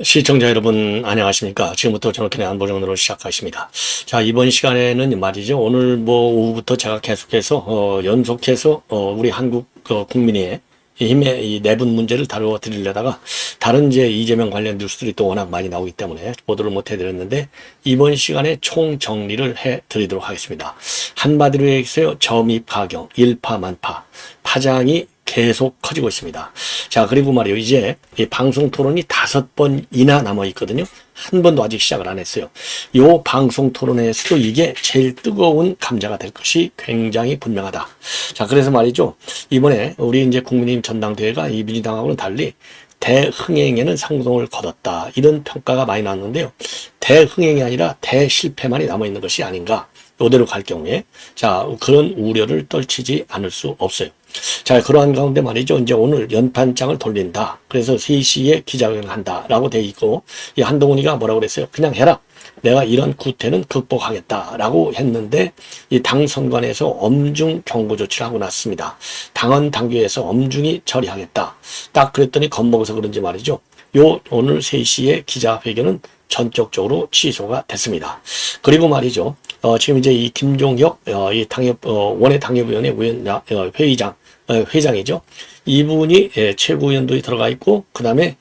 시청자 여러분 안녕하십니까. 지금부터 정확히 안보정론을 시작하십니다. 자, 이번 시간에는 말이죠, 오늘 오후부터 제가 계속해서 연속해서 우리 한국 국민의 힘의 이 내분 문제를 다루어 드리려다가 다른 이제 이재명 관련 뉴스들이 또 워낙 많이 나오기 때문에 보도를 못 해드렸는데, 이번 시간에 총 정리를 해 드리도록 하겠습니다. 한마디로 얘기해서 점입 가경 일파만파 파장이 계속 커지고 있습니다. 자, 그리고 말이요, 이제 이 방송 토론이 5번이나 남아 있거든요. 한 번도 아직 시작을 안 했어요. 요 방송 토론에서도 이게 제일 뜨거운 감자가 될 것이 굉장히 분명하다. 자, 그래서 말이죠, 이번에 우리 이제 국민의힘 전당대회가 이 민주당하고는 달리 대흥행에는 성공을 거뒀다, 이런 평가가 많이 나왔는데요. 대흥행이 아니라 대실패만이 남아 있는 것이 아닌가, 이대로 갈 경우에 자, 그런 우려를 떨치지 않을 수 없어요. 자, 그러한 가운데 말이죠, 이제 오늘 연판장을 돌린다, 그래서 3시에 기자회견을 한다 라고 돼 있고, 이 한동훈이가 뭐라고 그랬어요? 그냥 해라, 내가 이런 구태는 극복하겠다 라고 했는데, 이 당 선관에서 엄중 경고 조치를 하고 났습니다. 당헌 당규에서 엄중히 처리하겠다 딱 그랬더니 겁먹어서 그런지 말이죠, 요 오늘 3시에 기자회견은 전격적으로 취소가 됐습니다. 그리고 말이죠, 지금 이제 이 김종혁 이 원외 당협위원회 회장이죠. 이분이 최고위원도 들어가 있고, 그 다음에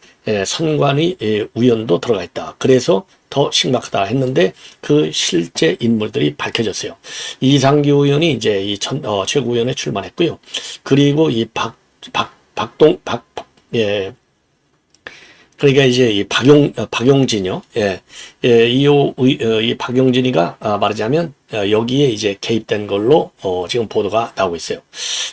선관위 위원도 들어가 있다. 그래서 더 심각하다 했는데, 그 실제 인물들이 밝혀졌어요. 이상규 의원이 이제 이 최고위원회 출마했고요. 그리고 이 그러니까 이제 이 박용진이요. 이 박용진이가 말하자면 여기에 이제 개입된 걸로 지금 보도가 나오고 있어요.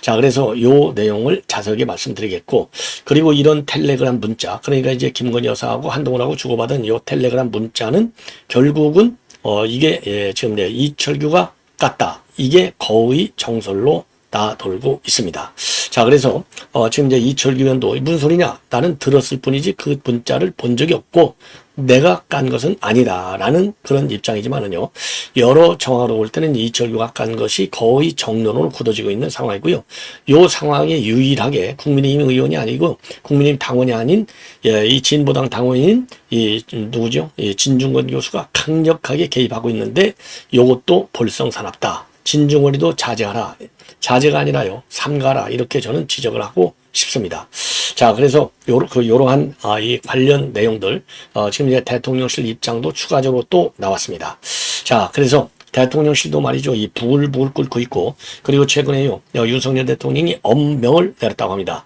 자, 그래서 요 내용을 자세하게 말씀드리겠고, 그리고 이런 텔레그램 문자, 그러니까 이제 김건희 여사하고 한동훈하고 주고받은 요 텔레그램 문자는 결국은 이게 지금 이철규가 깠다, 이게 거의 정설로 다 돌고 있습니다. 자, 그래서 지금 이제 이철규 의원도 무슨 소리냐, 나는 들었을 뿐이지 그 문자를 본 적이 없고 내가 깐 것은 아니다 라는 그런 입장이지만은요, 여러 정황으로 볼 때는 이철규가 깐 것이 거의 정론으로 굳어지고 있는 상황이고요. 요 상황에 유일하게 국민의힘 의원이 아니고 국민의힘 당원이 아닌 이 진보당 당원인 이 누구죠, 이 진중권 교수가 강력하게 개입하고 있는데, 요것도 볼썽사납다, 진중권이도 자제하라, 자제가 아니라요, 삼가라, 이렇게 저는 지적을 하고 싶습니다. 자, 그래서 요러한 이 관련 내용들 지금 이제 대통령실 입장도 추가적으로 또 나왔습니다. 자, 그래서 대통령실도 말이죠, 이 부글부글 끓고 있고, 그리고 최근에요, 윤석열 대통령이 엄명을 내렸다고 합니다.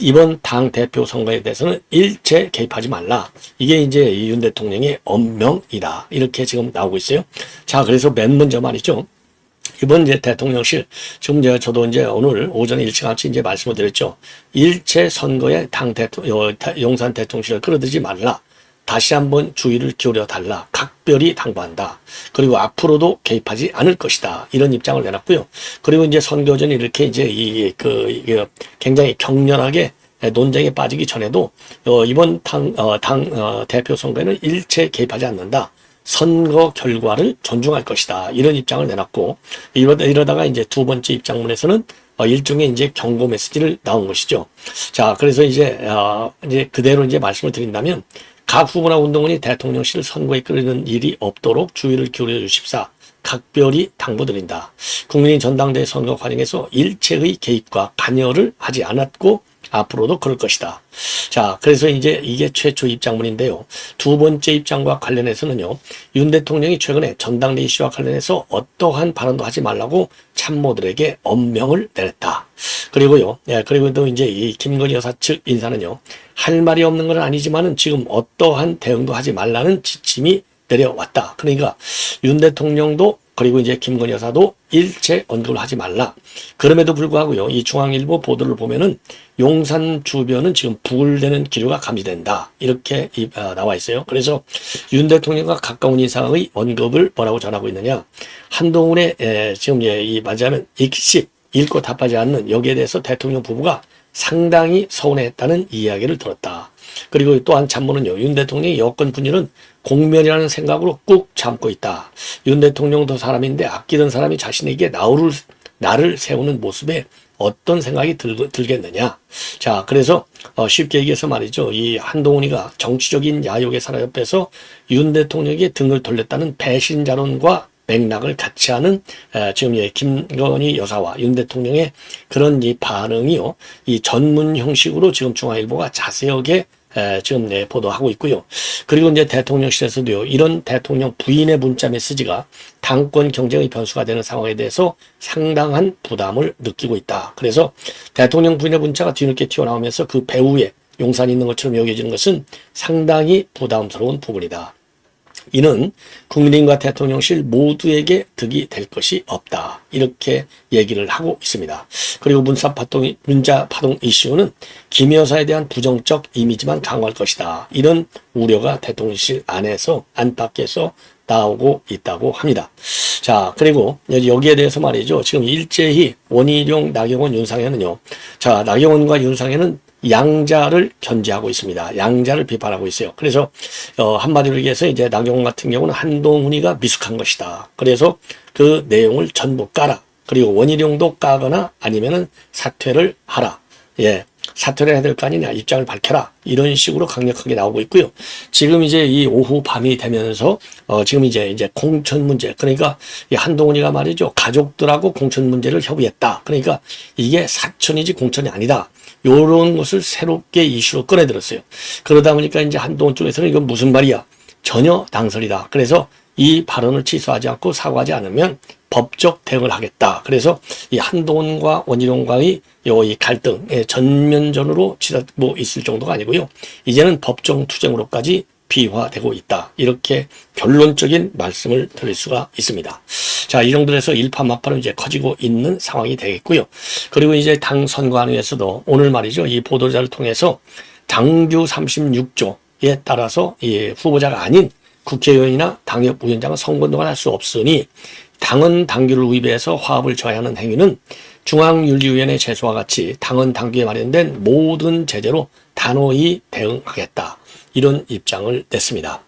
이번 당 대표 선거에 대해서는 일체 개입하지 말라, 이게 이제 이 윤 대통령의 엄명이다, 이렇게 지금 나오고 있어요. 자, 그래서 맨 먼저 말이죠, 이번 이제 대통령실, 지금 저도 이제 오늘 오전에 일찌감치 이제 말씀을 드렸죠. 일체 선거에 용산 대통령실을 끌어들이지 말라, 다시 한번 주의를 기울여 달라, 각별히 당부한다. 그리고 앞으로도 개입하지 않을 것이다, 이런 입장을 내놨고요. 그리고 이제 선거 전에 이렇게 이제 굉장히 격렬하게 논쟁에 빠지기 전에도 이번 당 대표 선거에는 일체 개입하지 않는다, 선거 결과를 존중할 것이다, 이런 입장을 내놨고, 이러다가 이제 두 번째 입장문에서는 일종의 이제 경고 메시지를 나온 것이죠. 자, 그래서 이제 그대로 이제 말씀을 드린다면, 각 후보나 운동원이 대통령실을 선거에 끌는 일이 없도록 주의를 기울여 주십사, 각별히 당부드린다. 국민의 전당대회 선거 과정에서 일체의 개입과 관여를 하지 않았고 앞으로도 그럴 것이다. 자, 그래서 이제 이게 최초 입장문인데요. 두 번째 입장과 관련해서는요, 윤 대통령이 최근에 전당대회 이슈와 관련해서 어떠한 발언도 하지 말라고 참모들에게 엄명을 내렸다. 그리고요, 그리고 또 이제 이 김건희 여사 측 인사는요, 할 말이 없는 건 아니지만은 지금 어떠한 대응도 하지 말라는 지침이 내려왔다. 그러니까 윤 대통령도 그리고 이제 김건희 여사도 일체 언급을 하지 말라. 그럼에도 불구하고요, 이 중앙일보 보도를 보면은 용산 주변은 지금 부글대는 기류가 감지된다, 이렇게 나와 있어요. 그래서 윤 대통령과 가까운 인사의 언급을 뭐라고 전하고 있느냐, 한동훈의 지금 맞이하면 읽고 답하지 않는 여기에 대해서 대통령 부부가 상당히 서운했다는 이야기를 들었다. 그리고 또한 참모는요, 윤 대통령의 여권 분열은 공면이라는 생각으로 꾹 참고 있다. 윤 대통령도 사람인데 아끼던 사람이 자신에게 나를 세우는 모습에 어떤 생각이 들겠느냐. 자, 그래서 쉽게 얘기해서 말이죠. 이 한동훈이가 정치적인 야욕의 사람 옆에서 윤 대통령에게 등을 돌렸다는 배신자론과 맥락을 같이 하는 지금 김건희 여사와 윤 대통령의 그런 이 반응이요, 이 전문 형식으로 지금 중앙일보가 자세하게 지금 보도하고 있고요. 그리고 이제 대통령실에서도요, 이런 대통령 부인의 문자 메시지가 당권 경쟁의 변수가 되는 상황에 대해서 상당한 부담을 느끼고 있다. 그래서 대통령 부인의 문자가 뒤늦게 튀어나오면서 그 배후에 용산이 있는 것처럼 여겨지는 것은 상당히 부담스러운 부분이다. 이는 국민과 대통령실 모두에게 득이 될 것이 없다. 이렇게 얘기를 하고 있습니다. 그리고 문자 파동 이슈는 김 여사에 대한 부정적 이미지만 강화할 것이다. 이런 우려가 대통령실 안팎에서 나오고 있다고 합니다. 자, 그리고 여기에 대해서 말이죠. 지금 일제히 원희룡, 나경원, 윤상현은요. 자, 나경원과 윤상현은 양자를 견제하고 있습니다. 양자를 비판하고 있어요. 그래서 한마디로 얘기해서 이제 나경원 같은 경우는 한동훈이가 미숙한 것이다. 그래서 그 내용을 전부 까라. 그리고 원희룡도 까거나 아니면은 사퇴를 하라. 예. 사퇴를 해야 될 거 아니냐, 입장을 밝혀라, 이런 식으로 강력하게 나오고 있고요. 지금 이제 이 오후 밤이 되면서 지금 이제 공천 문제, 그러니까 이 한동훈이가 말이죠, 가족들하고 공천 문제를 협의했다. 그러니까 이게 사천이지 공천이 아니다. 요런 것을 새롭게 이슈로 꺼내들었어요. 그러다 보니까 이제 한동훈 쪽에서는 이건 무슨 말이야, 전혀 당설이다. 그래서 이 발언을 취소하지 않고 사과하지 않으면 법적 대응을 하겠다. 그래서 이 한동훈과 원희룡과의 이 갈등, 전면전으로 있을 정도가 아니고요. 이제는 법정 투쟁으로까지 비화되고 있다. 이렇게 결론적인 말씀을 드릴 수가 있습니다. 자, 이 정도로 해서 일파만파로 이제 커지고 있는 상황이 되겠고요. 그리고 이제 당 선관위에서도 오늘 말이죠, 이 보도자를 통해서 당규 36조에 따라서 이 후보자가 아닌 국회의원이나 당협위원장은 선거운동을 할 수 없으니 당헌 당규를 위배해서 화합을 저해하는 행위는 중앙윤리위원회 제소와 같이 당헌 당규에 마련된 모든 제재로 단호히 대응하겠다. 이런 입장을 냈습니다.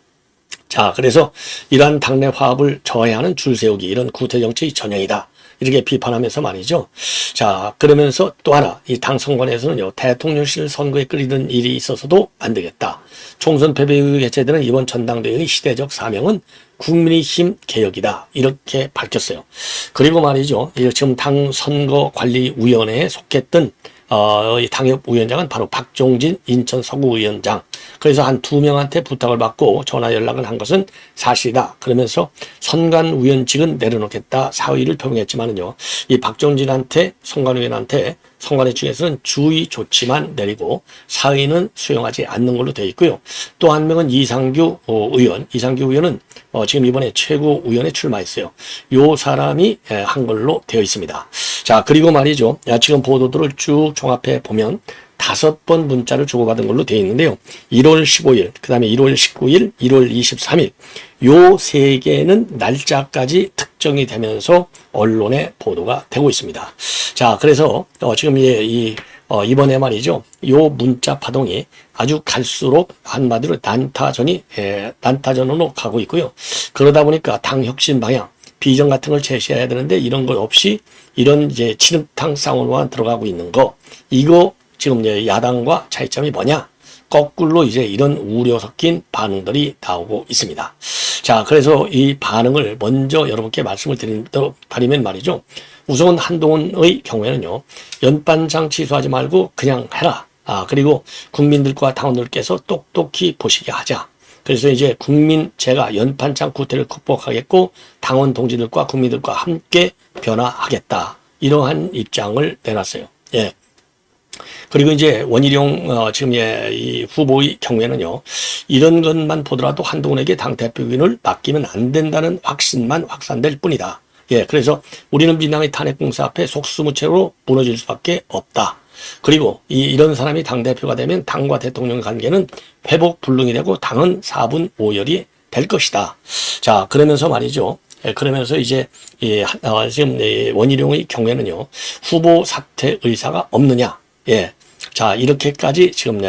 자, 그래서 이러한 당내 화합을 저해하는 줄 세우기, 이런 구태정치의 전형이다. 이렇게 비판하면서 말이죠. 자, 그러면서 또 하나, 이 당 선관위에서는요, 대통령실 선거에 끌리는 일이 있어서도 안 되겠다. 총선 패배 이후 개최되는 이번 전당대회의 시대적 사명은 국민의힘 개혁이다. 이렇게 밝혔어요. 그리고 말이죠, 지금 당 선거관리위원회에 속했던 이 당협위원장은 바로 박종진 인천 서구위원장. 그래서 한 2명한테 부탁을 받고 전화 연락을 한 것은 사실이다. 그러면서 선관위원직은 내려놓겠다 사의를 표명했지만은요, 이 박종진한테, 선관위원한테 선관위 측에서는 주의 조치만 내리고 사의는 수용하지 않는 걸로 되어 있고요. 또 한 명은 이상규 의원은 지금 이번에 최고위원에 출마했어요. 요 사람이 한 걸로 되어 있습니다. 자, 그리고 말이죠, 지금 보도들을 쭉 종합해 보면 5번 문자를 주고받은 걸로 되어 있는데요. 1월 15일, 그 다음에 1월 19일, 1월 23일, 요 3개는 날짜까지 특정이 되면서 언론에 보도가 되고 있습니다. 자, 그래서 지금 이번에 말이죠, 요 문자 파동이 아주 갈수록 한마디로 난타전으로 가고 있고요. 그러다 보니까 당 혁신 방향, 비전 같은 걸 제시해야 되는데 이런 것 없이 이런 이제 진흙탕 싸움으로만 들어가고 있는 거, 이거 지금 야당과 차이점이 뭐냐? 거꾸로 이제 이런 우려 섞인 반응들이 나오고 있습니다. 자, 그래서 이 반응을 먼저 여러분께 말씀을 드리면 말이죠. 우선 한동훈의 경우에는요, 연반장 취소하지 말고 그냥 해라. 그리고 국민들과 당원들께서 똑똑히 보시게 하자. 그래서 이제 제가 연반장 구태를 극복하겠고 당원 동지들과 국민들과 함께 변화하겠다. 이러한 입장을 내놨어요. 예. 그리고 이제 원희룡 지금 이 후보의 경우에는요, 이런 것만 보더라도 한동훈에게 당대표인을 맡기면 안 된다는 확신만 확산될 뿐이다. 예, 그래서 우리는 민당의 탄핵공사 앞에 속수무책으로 무너질 수밖에 없다. 그리고 이런 사람이 당대표가 되면 당과 대통령 관계는 회복 불능이 되고 당은 4분 5열이 될 것이다. 자, 그러면서 말이죠. 그러면서 이제 지금 원희룡의 경우에는요, 후보 사퇴 의사가 없느냐. 예. 자, 이렇게까지 지금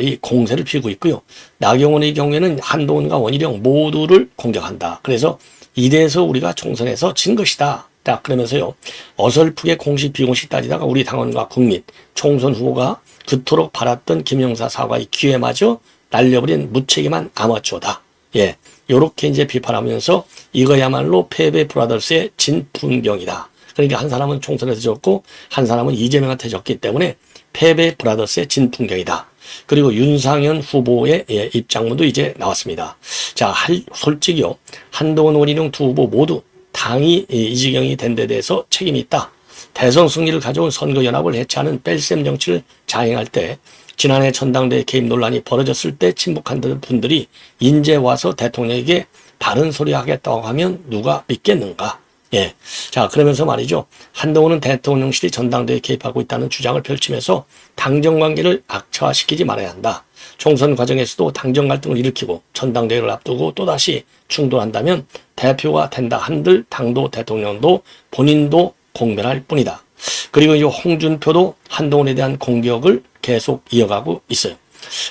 이 공세를 피우고 있고요. 나경원의 경우에는 한동훈과 원희룡 모두를 공격한다. 그래서 이래서 우리가 총선에서 진 것이다. 딱 그러면서요. 어설프게 공식 비공식 따지다가 우리 당원과 국민, 총선 후보가 그토록 바랐던 김영사 사과의 기회마저 날려버린 무책임한 아마추어다. 예. 요렇게 이제 비판하면서 이거야말로 패배 브라더스의 진풍경이다. 그러니까 한 사람은 총선에서 졌고 한 사람은 이재명한테 졌기 때문에 패배 브라더스의 진풍경이다. 그리고 윤상현 후보의 입장문도 이제 나왔습니다. 자, 솔직히요. 한동훈 원희룡 두 후보 모두 당이 이 지경이 된 데 대해서 책임이 있다. 대선 승리를 가져온 선거연합을 해체하는 뺄셈 정치를 자행할 때 지난해 전당대회 개입 논란이 벌어졌을 때 친북한 분들이 인제 와서 대통령에게 바른 소리 하겠다고 하면 누가 믿겠는가? 예. 자, 그러면서 말이죠. 한동훈은 대통령실이 전당대회에 개입하고 있다는 주장을 펼치면서 당정 관계를 악화시키지 말아야 한다. 총선 과정에서도 당정 갈등을 일으키고 전당대회를 앞두고 또다시 충돌한다면 대표가 된다 한들 당도 대통령도 본인도 공멸할 뿐이다. 그리고 이 홍준표도 한동훈에 대한 공격을 계속 이어가고 있어요.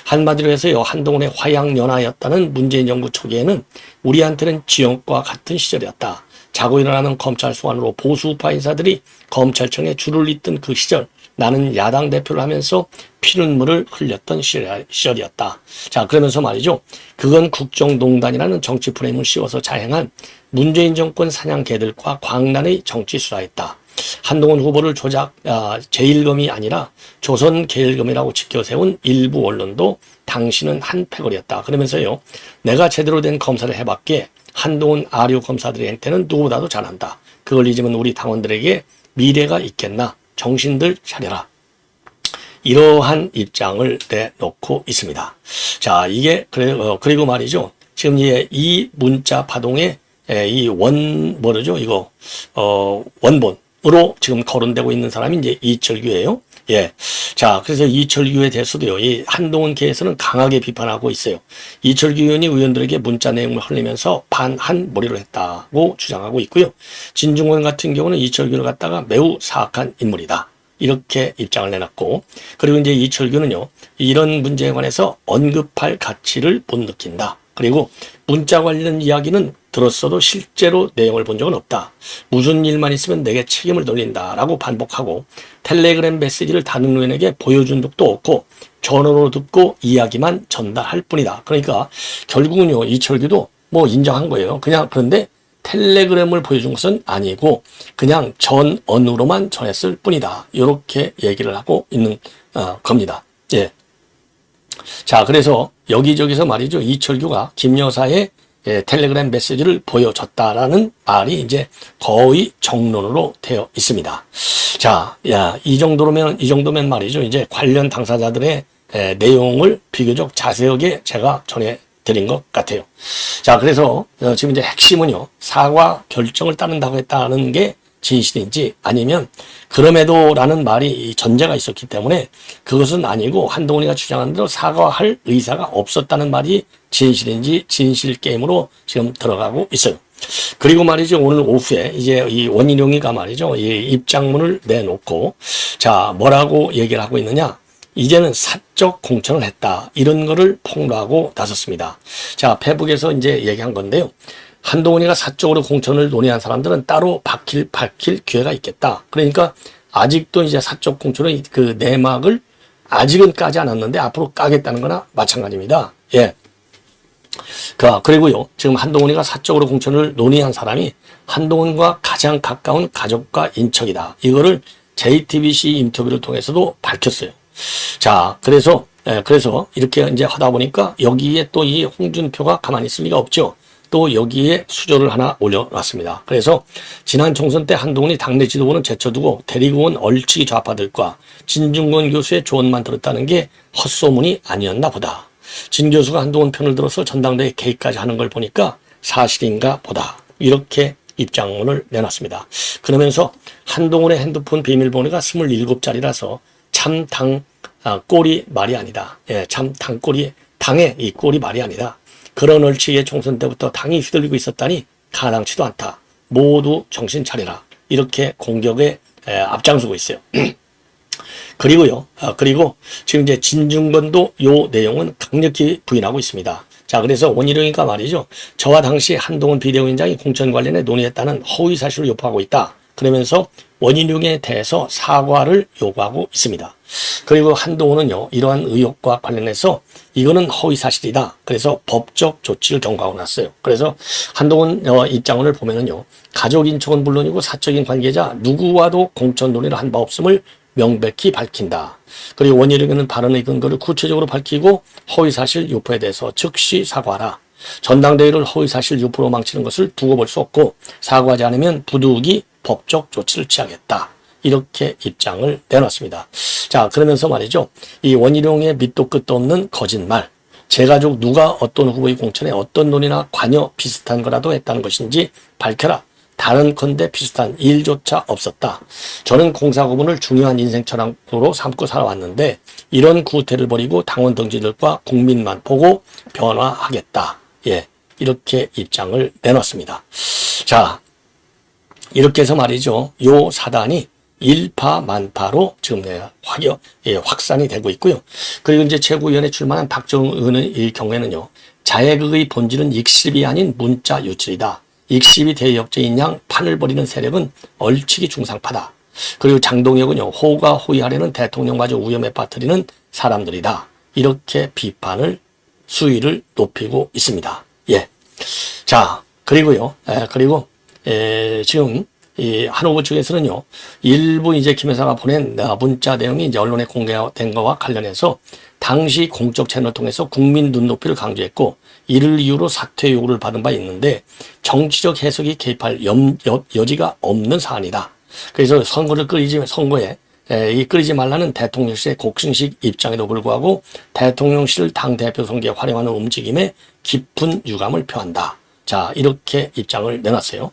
한마디로 해서요. 한동훈의 화양연화였다는 문재인 정부 초기에는 우리한테는 지역과 같은 시절이었다. 자고 일어나는 검찰 소환으로 보수우파 인사들이 검찰청에 줄을 잇던 그 시절, 나는 야당 대표를 하면서 피눈물을 흘렸던 시절이었다. 자, 그러면서 말이죠. 그건 국정농단이라는 정치 프레임을 씌워서 자행한 문재인 정권 사냥개들과 광란의 정치 수사였다. 한동훈 후보를 제1검이 아니라 조선 계일검이라고 지켜세운 일부 언론도 당신은 한 패거리였다. 그러면서요. 내가 제대로 된 검사를 해봤기에 한동훈 아류 검사들의 행태는 누구보다도 잘한다. 그걸 잊으면 우리 당원들에게 미래가 있겠나. 정신들 차려라. 이러한 입장을 내놓고 있습니다. 자, 이게 그리고 말이죠. 지금 이 문자 파동의 이 원본으로 지금 거론되고 있는 사람이 이제 이철규예요. 예. 자, 그래서 이철규에 대해서도요, 이 한동훈계에서는 강하게 비판하고 있어요. 이철규 의원이 의원들에게 문자 내용을 흘리면서 반한 머리로 했다고 주장하고 있고요. 진중권 같은 경우는 이철규를 갖다가 매우 사악한 인물이다. 이렇게 입장을 내놨고, 그리고 이제 이철규는요, 이런 문제에 관해서 언급할 가치를 못 느낀다. 그리고 문자 관련 이야기는 들었어도 실제로 내용을 본 적은 없다. 무슨 일만 있으면 내게 책임을 돌린다 라고 반복하고 텔레그램 메시지를 다른 의원에게 보여준 적도 없고 전화로 듣고 이야기만 전달할 뿐이다. 그러니까 결국은요, 이철규도 뭐 인정한 거예요. 그냥 그런데 텔레그램을 보여준 것은 아니고 그냥 전언으로만 전했을 뿐이다. 이렇게 얘기를 하고 있는 겁니다. 예. 자, 그래서 여기저기서 말이죠. 이철규가 김 여사의 텔레그램 메시지를 보여줬다라는 말이 이제 거의 정론으로 되어 있습니다. 자, 이 정도면 말이죠. 이제 관련 당사자들의 내용을 비교적 자세하게 제가 전해드린 것 같아요. 자, 그래서 지금 이제 핵심은요. 사과 결정을 따른다고 했다는 게 진실인지 아니면 그럼에도라는 말이 전제가 있었기 때문에 그것은 아니고 한동훈이가 주장한 대로 사과할 의사가 없었다는 말이 진실인지 진실 게임으로 지금 들어가고 있어요. 그리고 말이죠. 오늘 오후에 이제 이 원희룡이가 말이죠. 이 입장문을 내놓고 자, 뭐라고 얘기를 하고 있느냐. 이제는 사적 공천을 했다. 이런 거를 폭로하고 나섰습니다. 자, 페북에서 이제 얘기한 건데요. 한동훈이가 사적으로 공천을 논의한 사람들은 따로 밝힐 기회가 있겠다. 그러니까 아직도 이제 사적 공천의 그 내막을 아직은 까지 않았는데 앞으로 까겠다는 거나 마찬가지입니다. 예. 그리고요, 지금 한동훈이가 사적으로 공천을 논의한 사람이 한동훈과 가장 가까운 가족과 인척이다. 이거를 JTBC 인터뷰를 통해서도 밝혔어요. 자, 그래서 이렇게 이제 하다 보니까 여기에 또 이 홍준표가 가만히 있을 리가 없죠. 또 여기에 수조를 하나 올려놨습니다. 그래서 지난 총선 때 한동훈이 당내 지도부는 제쳐두고 데리고 온 얼치기 좌파들과 진중권 교수의 조언만 들었다는 게 헛소문이 아니었나 보다. 진 교수가 한동훈 편을 들어서 전당대회 개입까지 하는 걸 보니까 사실인가 보다. 이렇게 입장문을 내놨습니다. 그러면서 한동훈의 핸드폰 비밀번호가 27자리라서 참 꼴이 말이 아니다. 예, 참 당의 이 꼴이 말이 아니다. 그런 얼치기의 총선 때부터 당이 휘둘리고 있었다니 가당치도 않다. 모두 정신 차리라. 이렇게 공격에 앞장서고 있어요. 그리고요, 그리고 지금 이제 진중권도 요 내용은 강력히 부인하고 있습니다. 자, 그래서 원희룡이가 말이죠. 저와 당시 한동훈 비대위원장이 공천 관련해 논의했다는 허위 사실을 유포하고 있다. 그러면서 원희룡에 대해서 사과를 요구하고 있습니다. 그리고 한동훈은요, 이러한 의혹과 관련해서 이거는 허위 사실이다. 그래서 법적 조치를 경고하고 났어요. 그래서 한동훈 입장을 보면은요, 가족 인척은 물론이고 사적인 관계자 누구와도 공천 논의를 한 바 없음을 명백히 밝힌다. 그리고 원희룡에는 발언의 근거를 구체적으로 밝히고 허위사실 유포에 대해서 즉시 사과하라. 전당대회를 허위사실 유포로 망치는 것을 두고 볼 수 없고 사과하지 않으면 부득이 법적 조치를 취하겠다. 이렇게 입장을 내놨습니다. 자, 그러면서 말이죠. 이 원희룡의 밑도 끝도 없는 거짓말. 제 가족 누가 어떤 후보의 공천에 어떤 논의나 관여 비슷한 거라도 했다는 것인지 밝혀라. 다른컨대 비슷한 일조차 없었다. 저는 공사구분을 중요한 인생 철학으로 삼고 살아왔는데 이런 구태를 벌이고 당원 동지들과 국민만 보고 변화하겠다. 예, 이렇게 입장을 내놨습니다. 자, 이렇게 해서 말이죠. 요 사단이 일파만파로 지금 확산이 되고 있고요. 그리고 이제 최고위원회 출마한 박정우 의원의 경우에는요. 자해극의 본질은 익십이 아닌 문자 유출이다. 익십이 대역죄인 양 판을 벌이는 세력은 얼치기 중상파다. 그리고 장동혁은요. 호가 호위하려는 대통령마저 위험에 빠뜨리는 사람들이다. 이렇게 비판을 수위를 높이고 있습니다. 예. 자, 그리고요. 지금 이 한 후보 측에서는요. 일부 이제 김 여사가 보낸 문자 내용이 이제 언론에 공개된 것과 관련해서 당시 공적 채널을 통해서 국민 눈높이를 강조했고 이를 이유로 사퇴 요구를 받은 바 있는데 정치적 해석이 개입할 여지가 없는 사안이다. 그래서 선거에 끌이지 말라는 대통령실의 곡신식 입장에도 불구하고 대통령실을 당대표 선거에 활용하는 움직임에 깊은 유감을 표한다. 자, 이렇게 입장을 내놨어요.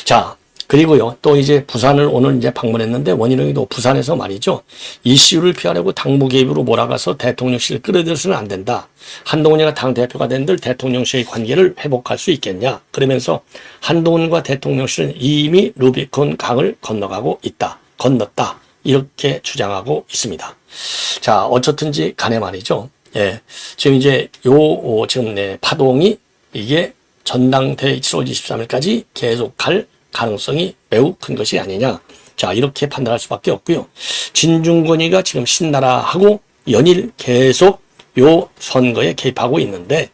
자, 그리고요, 또 이제 부산을 오늘 이제 방문했는데 원희룡이도 부산에서 말이죠. 이슈를 피하려고 당무 개입으로 몰아가서 대통령실을 끌어들여서는 안 된다. 한동훈이가 당대표가 된들 대통령실의 관계를 회복할 수 있겠냐. 그러면서 한동훈과 대통령실은 이미 루비콘 강을 건넜다. 이렇게 주장하고 있습니다. 자, 어쨌든지 간에 말이죠. 예. 지금 이제 파동이 이게 전당대회 7월 23일까지 계속할 가능성이 매우 큰 것이 아니냐. 자, 이렇게 판단할 수밖에 없고요. 진중권이가 지금 신나라하고 연일 계속 요 선거에 개입하고 있는데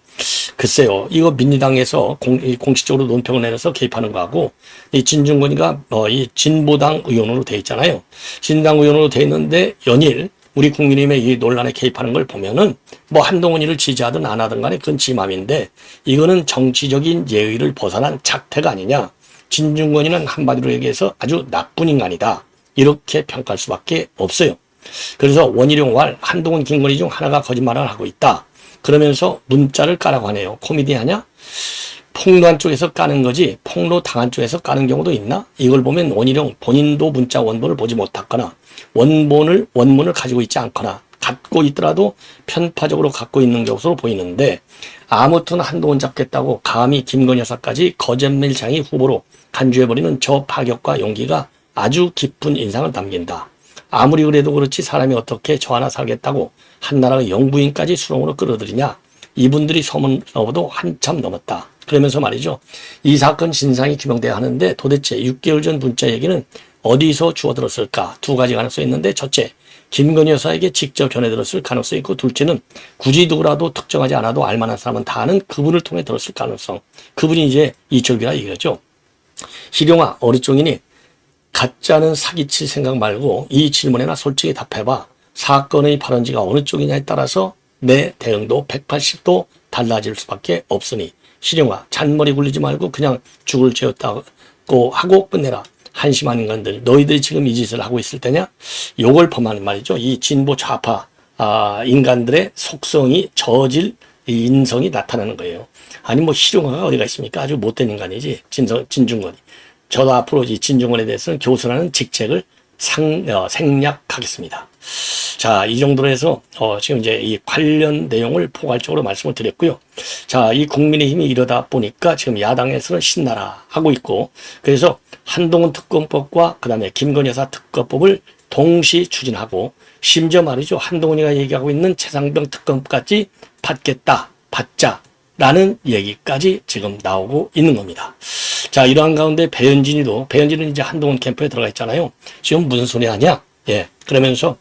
글쎄요. 이거 민주당에서 공식적으로 논평을 내려서 개입하는 거하고 이 진중권이가 이 진보당 의원으로 돼 있잖아요. 진당 의원으로 돼 있는데 연일 우리 국민의힘의 이 논란에 개입하는 걸 보면은 뭐 한동훈이를 지지하든 안 하든 간에 그건 지 맘인데 이거는 정치적인 예의를 벗어난 착태가 아니냐. 진중권이는 한마디로 얘기해서 아주 나쁜 인간이다. 이렇게 평가할 수밖에 없어요. 그래서 원희룡 한동훈 김건희 중 하나가 거짓말을 하고 있다. 그러면서 문자를 까라고 하네요. 코미디하냐? 폭로한 쪽에서 까는 거지 폭로 당한 쪽에서 까는 경우도 있나? 이걸 보면 원희룡 본인도 문자 원본을 보지 못했거나 원문을 가지고 있지 않거나 갖고 있더라도 편파적으로 갖고 있는 것으로 보이는데 아무튼 한동훈 잡겠다고 감히 김건희 여사까지 거짓말쟁이 후보로 간주해버리는 저 파격과 용기가 아주 깊은 인상을 남긴다. 아무리 그래도 그렇지 사람이 어떻게 저 하나 살겠다고 한나라의 영부인까지 수렁으로 끌어들이냐. 이분들이 소문 넘어도 한참 넘었다. 그러면서 말이죠. 이 사건 진상이 규명돼야 하는데 도대체 6개월 전 문자 얘기는 어디서 주워들었을까? 두 가지 가능성이 있는데 첫째, 김건희 여사에게 직접 전해들었을 가능성이 있고 둘째는 굳이 누구라도 특정하지 않아도 알만한 사람은 다 아는 그분을 통해 들었을 가능성. 그분이 이제 이철규라 이거죠. 희룡아, 어느 쪽이니? 가짜는 사기칠 생각 말고 이 질문에나 솔직히 답해봐. 사건의 발원지가 어느 쪽이냐에 따라서 내 대응도 180도 달라질 수밖에 없으니 희룡아, 잔머리 굴리지 말고 그냥 죽을 죄였다고 하고 끝내라. 한심한 인간들, 너희들이 지금 이 짓을 하고 있을 때냐? 요걸 범하는 말이죠. 이 진보 좌파 인간들의 속성이 저질 인성이 나타나는 거예요. 아니 뭐 희룡아가 어디가 있습니까? 아주 못된 인간이지. 진중권이. 저도 앞으로 이 진중권에 대해서는 교수라는 직책을 생략하겠습니다. 자, 이 정도로 해서 지금 이제 이 관련 내용을 포괄적으로 말씀을 드렸고요. 자, 이 국민의힘이 이러다 보니까 지금 야당에서는 신나라 하고 있고, 그래서 한동훈 특검법과 그다음에 김건희 여사 특검법을 동시 추진하고 심지어 말이죠. 한동훈이가 얘기하고 있는 최상병 특검까지 받자라는 얘기까지 지금 나오고 있는 겁니다. 자, 이러한 가운데 배현진은 이제 한동훈 캠프에 들어가 있잖아요. 지금 무슨 소리 하냐? 예. 그러면서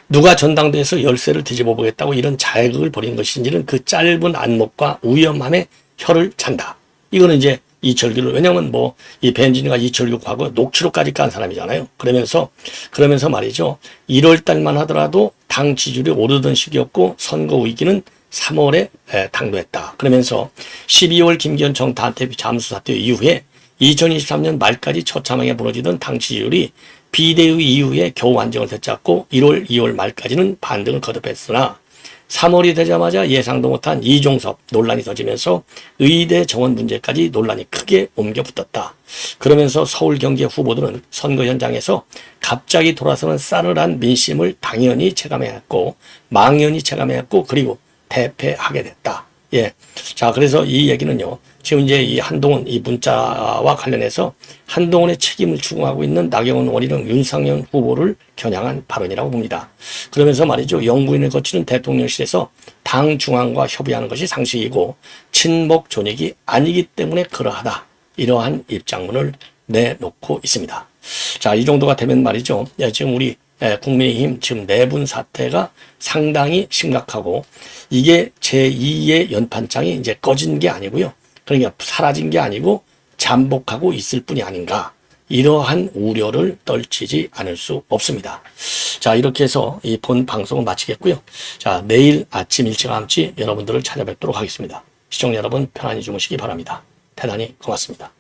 누가 전당대회에서 열쇠를 뒤집어 보겠다고 이런 자해극을 벌인 것인지는 그 짧은 안목과 위험함에 혀를 찬다. 이거는 이제 이철규를, 왜냐면 이 배현진이가 이철규 과거 녹취록까지 깐 사람이잖아요. 그러면서 말이죠. 1월 달만 하더라도 당 지지율이 오르던 시기였고 선거 위기는 3월에 당도했다. 그러면서 12월 김기현 정 당대표 잠수 사태 이후에 2023년 말까지 처참하게 무너지던 당 지지율이 비대위 이후에 겨우 안정을 되찾고 1월, 2월 말까지는 반등을 거듭했으나 3월이 되자마자 예상도 못한 이종섭 논란이 터지면서 의대 정원 문제까지 논란이 크게 옮겨 붙었다. 그러면서 서울 경기 후보들은 선거 현장에서 갑자기 돌아서는 싸늘한 민심을 당연히 체감해야 했고 망연히 체감해야 했고 그리고 대패하게 됐다. 예. 자, 그래서 이 얘기는요. 지금 이제 이 한동훈 이 문자와 관련해서 한동훈의 책임을 추궁하고 있는 나경원, 원희룡, 윤상현 후보를 겨냥한 발언이라고 봅니다. 그러면서 말이죠. 영부인을 거치는 대통령실에서 당 중앙과 협의하는 것이 상식이고 친목 존익이 아니기 때문에 그러하다. 이러한 입장문을 내놓고 있습니다. 자, 이 정도가 되면 말이죠. 지금 우리 국민의힘 지금 내분 사태가 상당히 심각하고 이게 제2의 연판장이 이제 꺼진 게 아니고요. 그러니까 사라진 게 아니고 잠복하고 있을 뿐이 아닌가. 이러한 우려를 떨치지 않을 수 없습니다. 자, 이렇게 해서 이 본 방송을 마치겠고요. 자, 내일 아침 일찌감치 여러분들을 찾아뵙도록 하겠습니다. 시청자 여러분 편안히 주무시기 바랍니다. 대단히 고맙습니다.